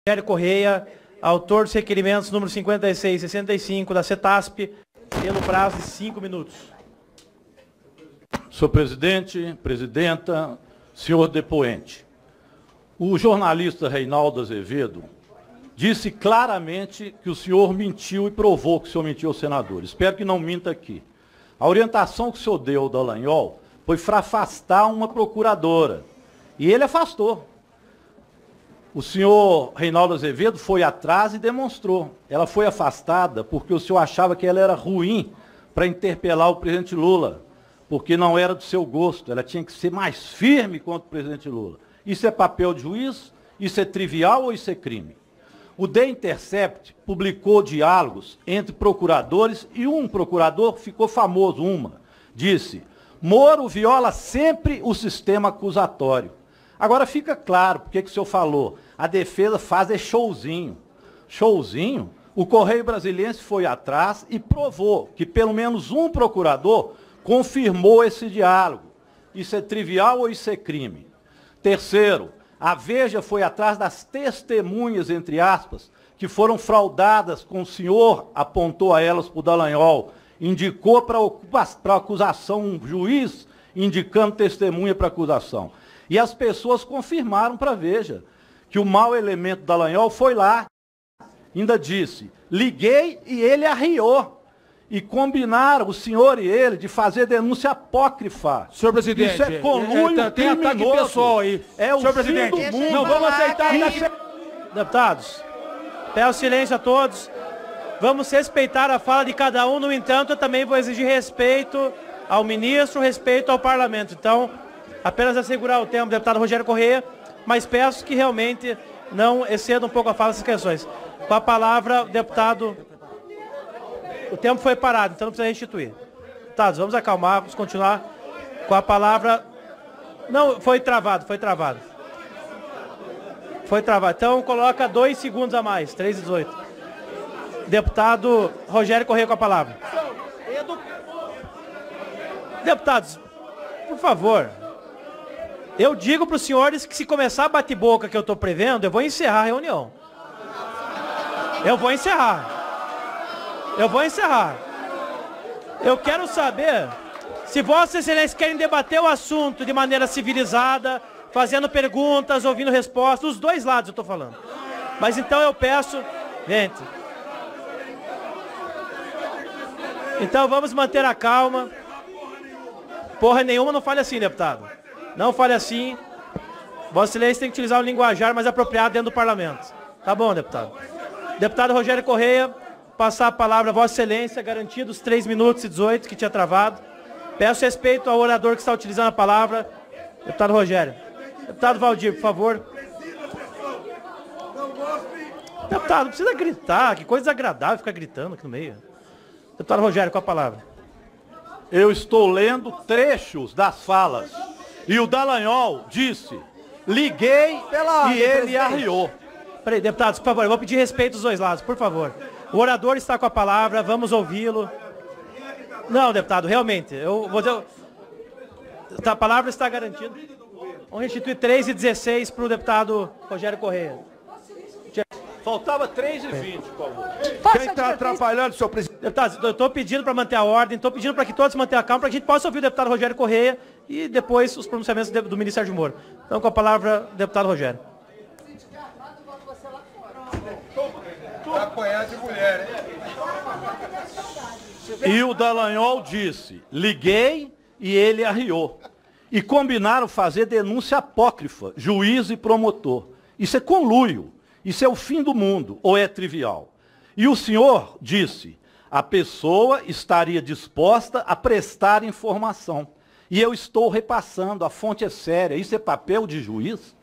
Rogério Correia, autor dos requerimentos número 56 e 65 da CETASP, pelo prazo de 5 minutos. Senhor presidente, presidenta, senhor depoente, o jornalista Reinaldo Azevedo disse claramente que o senhor mentiu e provou que o senhor mentiu aos senadores. Espero que não minta aqui. A orientação que o senhor deu ao Dallagnol foi para afastar uma procuradora. E ele afastou. O senhor Reinaldo Azevedo foi atrás e demonstrou. Ela foi afastada porque o senhor achava que ela era ruim para interpelar o presidente Lula, porque não era do seu gosto. Ela tinha que ser mais firme contra o presidente Lula. Isso é papel de juiz? Isso é trivial ou isso é crime? O The Intercept publicou diálogos entre procuradores e um procurador ficou famoso, disse: Moro viola sempre o sistema acusatório. Agora fica claro porque que o senhor falou, a defesa faz showzinho. Showzinho? O Correio Brasiliense foi atrás e provou que pelo menos um procurador confirmou esse diálogo. Isso é trivial ou isso é crime? Terceiro, a Veja foi atrás das testemunhas, entre aspas, que foram fraudadas com o senhor, apontou a elas para o Dallagnol, indicou para a acusação um juiz indicando testemunha para a acusação. E as pessoas confirmaram para a Veja que o mau elemento Dallagnol foi lá, ainda disse, liguei e ele arriou. E combinaram, o senhor e ele, de fazer denúncia apócrifa. Senhor presidente, isso é conluio tem ataque pessoal aí. É o senhor presidente, não vamos aceitar. Deputados, peço silêncio a todos. Vamos respeitar a fala de cada um. No entanto, eu também vou exigir respeito ao ministro, respeito ao parlamento. Então, apenas assegurar o tempo, deputado Rogério Correia, mas peço que realmente não exceda um pouco a fala dessas questões. Com a palavra, o deputado... O tempo foi parado, então não precisa restituir. Deputados, vamos acalmar, vamos continuar com a palavra... Não, foi travado, foi travado. Foi travado. Então coloca 2 segundos a mais, 3:18. Deputado Rogério Correia com a palavra. Deputados, por favor, eu digo para os senhores que se começar a bate-boca que eu estou prevendo, eu vou encerrar a reunião. Eu vou encerrar. Eu quero saber se Vossa Excelência querem debater o assunto de maneira civilizada, fazendo perguntas, ouvindo respostas, dos dois lados eu estou falando. Mas então eu peço, gente, então vamos manter a calma. Porra nenhuma, não fale assim, deputado. Não fale assim. Vossa Excelência tem que utilizar um linguajar mais apropriado dentro do parlamento. Tá bom, deputado. Deputado Rogério Correia, passar a palavra a Vossa Excelência, garantidos 3 minutos e 18, que tinha travado. Peço respeito ao orador que está utilizando a palavra, deputado Rogério. Deputado Valdir, por favor. Deputado, não precisa gritar, que coisa desagradável ficar gritando aqui no meio. Deputado Rogério, com a palavra. Eu estou lendo trechos das falas. E o Dallagnol disse, liguei e ele arriou. Peraí, deputados, por favor, eu vou pedir respeito dos dois lados, por favor. O orador está com a palavra, vamos ouvi-lo. Não, deputado, realmente, eu vou dizer... A palavra está garantida. Vamos restituir 3:16 para o deputado Rogério Correia. Faltava 3:20, por favor. Quem está atrapalhando, senhor presidente? Deputados, eu estou pedindo para manter a ordem, estou pedindo para que todos mantenham a calma, para que a gente possa ouvir o deputado Rogério Correia e depois os pronunciamentos do ministro Sérgio Moro. Então, com a palavra, deputado Rogério. Apanhar de mulher, hein? E o Dallagnol disse, liguei e ele arriou. E combinaram fazer denúncia apócrifa, juiz e promotor. Isso é conluio, isso é o fim do mundo, ou é trivial? E o senhor disse, a pessoa estaria disposta a prestar informação. E eu estou repassando, a fonte é séria, isso é papel de juiz?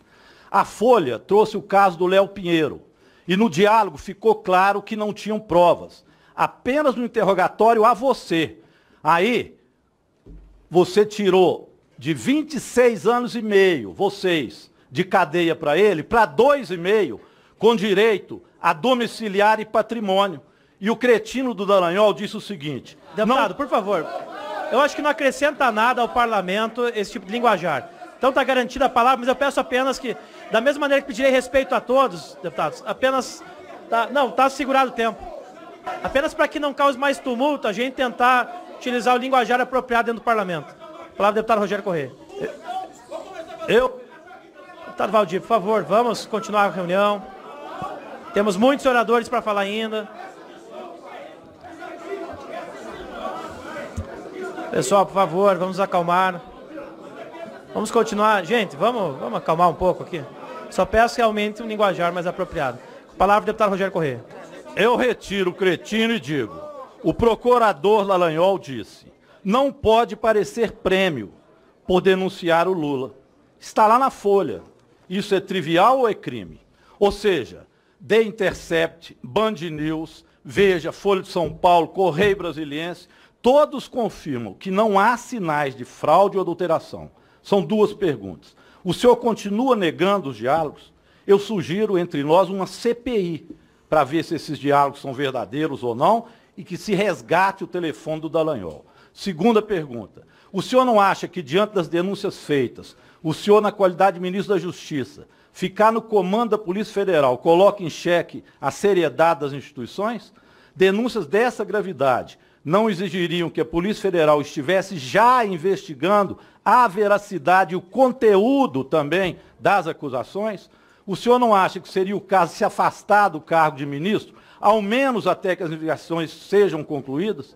A Folha trouxe o caso do Léo Pinheiro. E no diálogo ficou claro que não tinham provas. Apenas no interrogatório a você. Aí, você tirou de 26 anos e meio, vocês, de cadeia para ele, para 2,5, com direito a domiciliar e patrimônio. E o cretino do Dallagnol disse o seguinte... Deputado, por favor, eu acho que não acrescenta nada ao parlamento esse tipo de linguajar. Então está garantida a palavra, mas eu peço apenas que Da mesma maneira que pedirei respeito a todos, deputados, apenas... Está segurado o tempo. Apenas para que não cause mais tumulto, a gente tentar utilizar o linguajar apropriado dentro do parlamento. Palavra do deputado Rogério Corrêa. Deputado Valdir, por favor, vamos continuar a reunião. Temos muitos oradores para falar ainda. Pessoal, por favor, vamos acalmar. Vamos continuar. Gente, vamos acalmar um pouco aqui. Só peço realmente um linguajar mais apropriado. Palavra do deputado Rogério Corrêa. Eu retiro o cretino e digo, o procurador Dallagnol disse, não pode parecer prêmio por denunciar o Lula. Está lá na Folha. Isso é trivial ou é crime? Ou seja, The Intercept, Band News, Veja, Folha de São Paulo, Correio Brasiliense, todos confirmam que não há sinais de fraude ou adulteração. São duas perguntas. O senhor continua negando os diálogos? Eu sugiro entre nós uma CPI para ver se esses diálogos são verdadeiros ou não e que se resgate o telefone do Dallagnol. Segunda pergunta. O senhor não acha que, diante das denúncias feitas, o senhor, na qualidade de ministro da Justiça, ficar no comando da Polícia Federal, coloca em xeque a seriedade das instituições? Denúncias dessa gravidade não exigiriam que a Polícia Federal estivesse já investigando a veracidade e o conteúdo também das acusações? O senhor não acha que seria o caso de se afastar do cargo de ministro, ao menos até que as investigações sejam concluídas?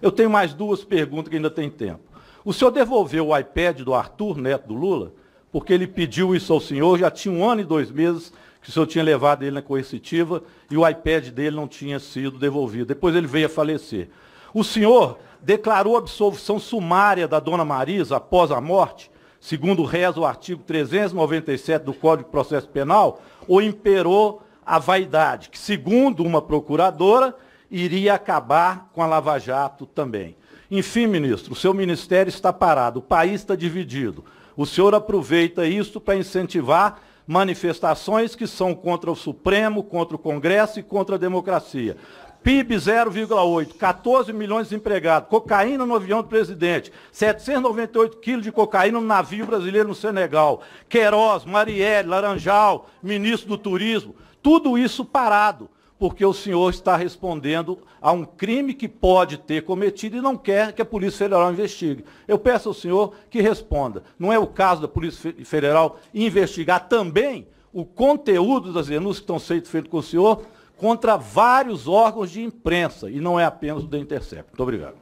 Eu tenho mais duas perguntas que ainda tem tempo. O senhor devolveu o iPad do Arthur, neto do Lula, porque ele pediu isso ao senhor, já tinha 1 ano e 2 meses que o senhor tinha levado ele na coercitiva e o iPad dele não tinha sido devolvido. Depois ele veio a falecer. O senhor declarou absolvição sumária da dona Marisa após a morte, segundo reza o artigo 397 do Código de Processo Penal, ou imperou a vaidade, que, segundo uma procuradora, iria acabar com a Lava Jato também. Enfim, ministro, o seu ministério está parado, o país está dividido. O senhor aproveita isso para incentivar manifestações que são contra o Supremo, contra o Congresso e contra a democracia. PIB 0,8, 14 milhões de desempregados, cocaína no avião do presidente, 798 quilos de cocaína no navio brasileiro no Senegal, Queiroz, Marielle, Laranjal, ministro do Turismo, tudo isso parado, porque o senhor está respondendo a um crime que pode ter cometido e não quer que a Polícia Federal investigue. Eu peço ao senhor que responda. Não é o caso da Polícia Federal investigar também o conteúdo das denúncias que estão sendo feitas com o senhor contra vários órgãos de imprensa, e não é apenas o The Intercept. Muito obrigado.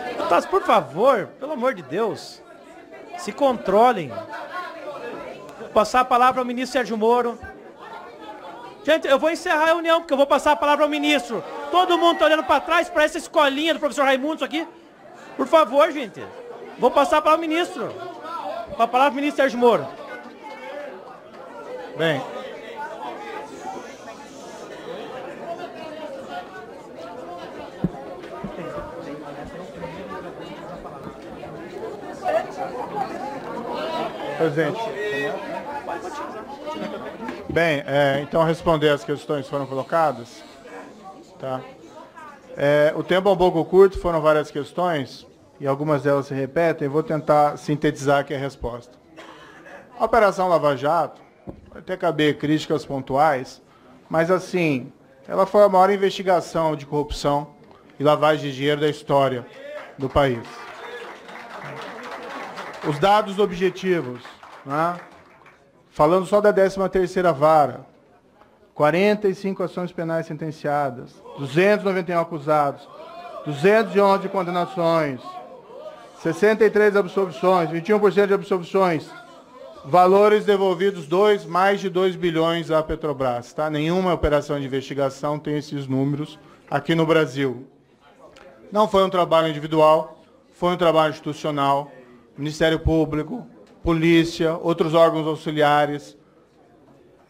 Deputados, por favor, pelo amor de Deus, se controlem. Vou passar a palavra ao ministro Sérgio Moro. Gente, eu vou encerrar a reunião, porque eu vou passar a palavra ao ministro. Todo mundo está olhando para trás, para essa escolinha do professor Raimundo, isso aqui. Por favor, gente. Vou passar a palavra ao ministro. Com a palavra ao ministro Sérgio Moro. Bem. Presidente. Bem, então responder as questões que foram colocadas. Tá? O tempo é um pouco curto, foram várias questões, e algumas delas se repetem, vou tentar sintetizar aqui a resposta. A Operação Lava Jato, vai até caber críticas pontuais, mas assim, ela foi a maior investigação de corrupção e lavagem de dinheiro da história do país. Os dados objetivos, né? Falando só da 13ª Vara, 45 ações penais sentenciadas, 291 acusados, 211 condenações, 63 absolvições, 21% de absolvições, valores devolvidos mais de 2 bilhões à Petrobras. Tá? Nenhuma operação de investigação tem esses números aqui no Brasil. Não foi um trabalho individual, foi um trabalho institucional, Ministério Público, Polícia, outros órgãos auxiliares,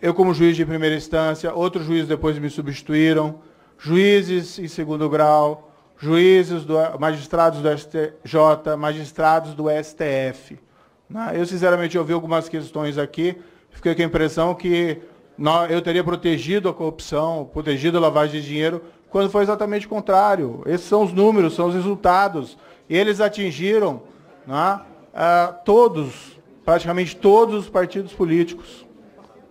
eu como juiz de primeira instância, outros juízes depois me substituíram, juízes em segundo grau, magistrados do STJ, magistrados do STF. Eu, sinceramente, ouvi algumas questões aqui, fiquei com a impressão que eu teria protegido a corrupção, protegido a lavagem de dinheiro, quando foi exatamente o contrário. Esses são os números, são os resultados. Eles atingiram praticamente todos os partidos políticos,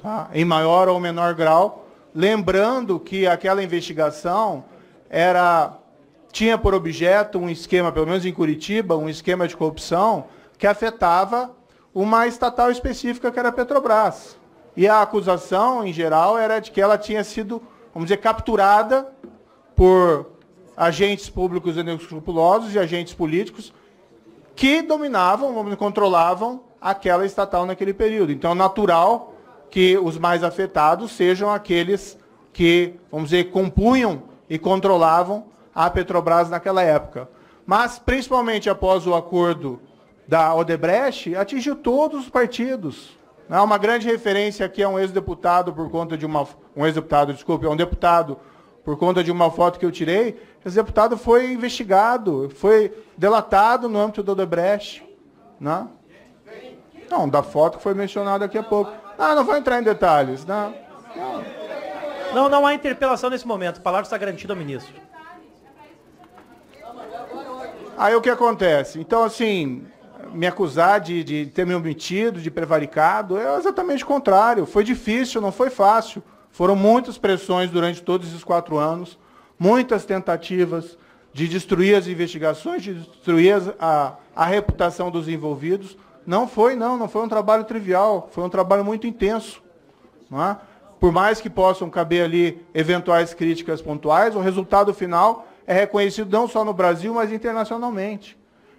tá? Em maior ou menor grau, lembrando que aquela investigação tinha por objeto um esquema, pelo menos em Curitiba, um esquema de corrupção que afetava uma estatal específica que era a Petrobras. E a acusação, em geral, era de que ela tinha sido, vamos dizer, capturada por agentes públicos inescrupulosos e agentes políticos que dominavam, controlavam aquela estatal naquele período. Então, é natural que os mais afetados sejam aqueles que, vamos dizer, compunham e controlavam a Petrobras naquela época. Mas, principalmente após o acordo da Odebrecht, atingiu todos os partidos. Uma grande referência aqui é um ex-deputado por conta de uma... um deputado por conta de uma foto que eu tirei. Esse deputado foi investigado, foi delatado no âmbito da Odebrecht. Né? Não, da foto que foi mencionada aqui há pouco. Não vou entrar em detalhes. Não há interpelação nesse momento. A palavra está garantida ao ministro. Aí o que acontece? Então, assim, me acusar de ter me omitido, de prevaricado, é exatamente o contrário. Foi difícil, não foi fácil. Foram muitas pressões durante todos esses 4 anos, muitas tentativas de destruir as investigações, de destruir a reputação dos envolvidos. Não foi um trabalho trivial, foi um trabalho muito intenso. Não é? Por mais que possam caber ali eventuais críticas pontuais, o resultado final é reconhecido não só no Brasil, mas internacionalmente.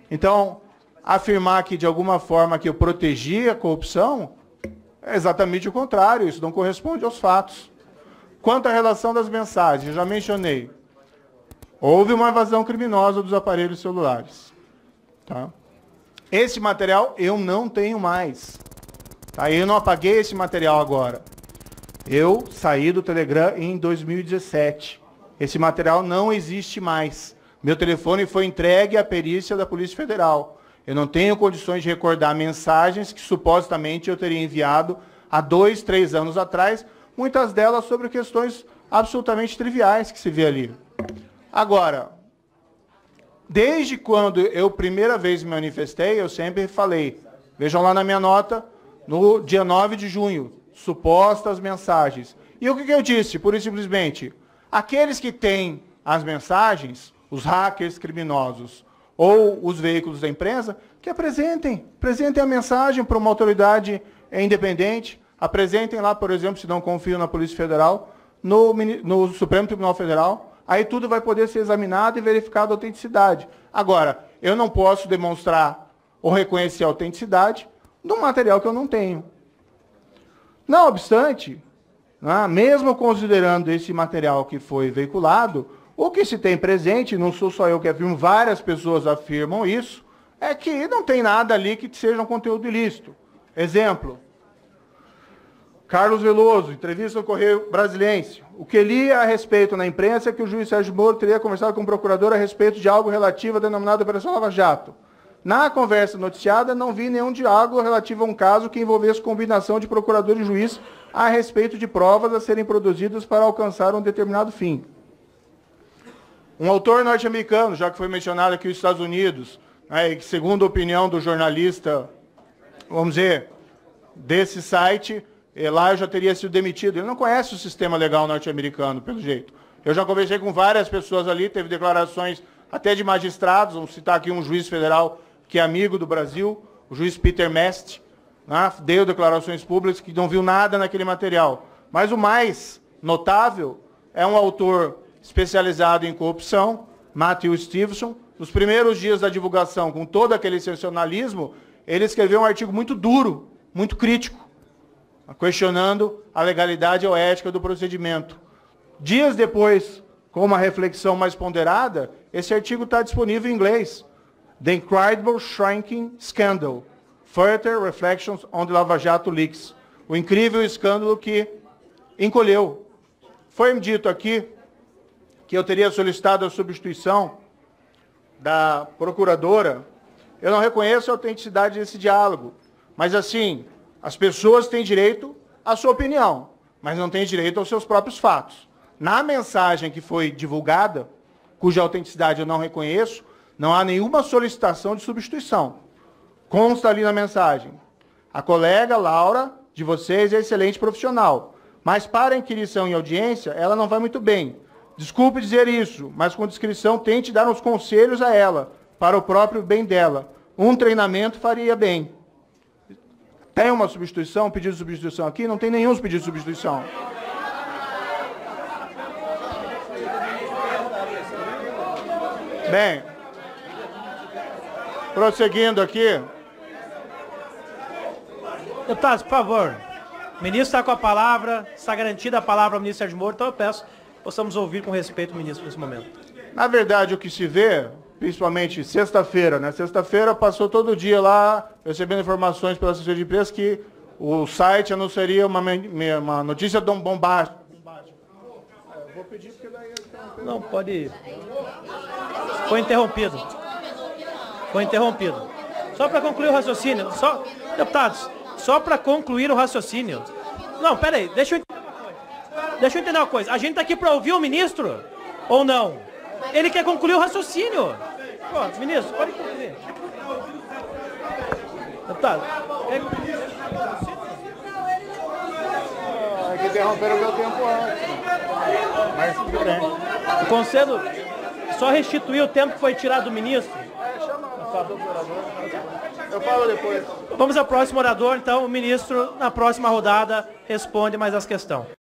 Então, afirmar que, de alguma forma, que eu protegi a corrupção, é exatamente o contrário, isso não corresponde aos fatos. Quanto à relação das mensagens, eu já mencionei, houve uma evasão criminosa dos aparelhos celulares. Tá? Esse material eu não tenho mais. Tá? Eu não apaguei esse material agora. Eu saí do Telegram em 2017. Esse material não existe mais. Meu telefone foi entregue à perícia da Polícia Federal. Eu não tenho condições de recordar mensagens que supostamente eu teria enviado há 2, 3 anos atrás, muitas delas sobre questões absolutamente triviais que se vê ali. Agora, desde quando eu primeira vez me manifestei, eu sempre falei, vejam lá na minha nota, no dia 9 de junho, supostas mensagens. E o que eu disse? Pura e simplesmente, aqueles que têm as mensagens, os hackers criminosos, ou os veículos da imprensa, que apresentem a mensagem para uma autoridade independente, apresentem lá, por exemplo, se não confiam na Polícia Federal, no Supremo Tribunal Federal, aí tudo vai poder ser examinado e verificado a autenticidade. Agora, eu não posso demonstrar ou reconhecer a autenticidade de um material que eu não tenho. Não obstante, mesmo considerando esse material que foi veiculado, o que se tem presente, não sou só eu que afirmo, várias pessoas afirmam isso, é que não tem nada ali que seja um conteúdo ilícito. Exemplo, Carlos Veloso, entrevista no Correio Brasiliense. O que li a respeito na imprensa é que o juiz Sérgio Moro teria conversado com o procurador a respeito de algo relativo à denominada Operação Lava Jato. Na conversa noticiada, não vi nenhum diálogo relativo a um caso que envolvesse combinação de procurador e juiz a respeito de provas a serem produzidas para alcançar um determinado fim. Um autor norte-americano, já que foi mencionado aqui os Estados Unidos, que segundo a opinião do jornalista, vamos dizer, desse site, lá eu já teria sido demitido. Ele não conhece o sistema legal norte-americano, pelo jeito. Eu já conversei com várias pessoas ali, teve declarações até de magistrados, vamos citar aqui um juiz federal que é amigo do Brasil, o juiz Peter Mest, deu declarações públicas que não viu nada naquele material. Mas o mais notável é um autor especializado em corrupção, Matthew Stevenson. Nos primeiros dias da divulgação, com todo aquele sensacionalismo, ele escreveu um artigo muito duro, muito crítico, questionando a legalidade ou ética do procedimento. Dias depois, com uma reflexão mais ponderada, esse artigo está disponível em inglês. The Incredible Shrinking Scandal, Further Reflections on the Lava Jato Leaks. O incrível escândalo que encolheu. Foi-me dito aqui que eu teria solicitado a substituição da procuradora. Eu não reconheço a autenticidade desse diálogo. Mas, assim, as pessoas têm direito à sua opinião, mas não têm direito aos seus próprios fatos. Na mensagem que foi divulgada, cuja autenticidade eu não reconheço, não há nenhuma solicitação de substituição. consta ali na mensagem. A colega Laura, de vocês, é excelente profissional, mas para a inquirição em audiência, ela não vai muito bem. Desculpe dizer isso, mas com discrição tente dar uns conselhos a ela, para o próprio bem dela. Um treinamento faria bem. Tem uma substituição, um pedido de substituição aqui? Não tem nenhum pedido de substituição. Bem, prosseguindo aqui. Deputados, por favor. O ministro está com a palavra, está garantida a palavra ao ministro Sérgio Moro, então eu peço que possamos ouvir com respeito o ministro nesse momento. Na verdade, o que se vê, principalmente sexta-feira, né? Sexta-feira passou todo dia lá, recebendo informações pela assessoria de imprensa que o site anunciaria uma notícia bombástica. Vou pedir porque daí... Não, pode ir. Foi interrompido. Foi interrompido. Só para concluir o raciocínio. Deputados, só para concluir o raciocínio. Não, peraí, deixa eu entender uma coisa. A gente está aqui para ouvir o ministro ou não? Ele quer concluir o raciocínio. Pô, ministro, pode concluir. Deputado, quer concluir o raciocínio? É que interromperam o meu tempo antes. Mas tudo bem. O conselho só restituir o tempo que foi tirado do ministro. Eu falo depois. Vamos ao próximo orador, então o ministro, na próxima rodada, responde mais as questões.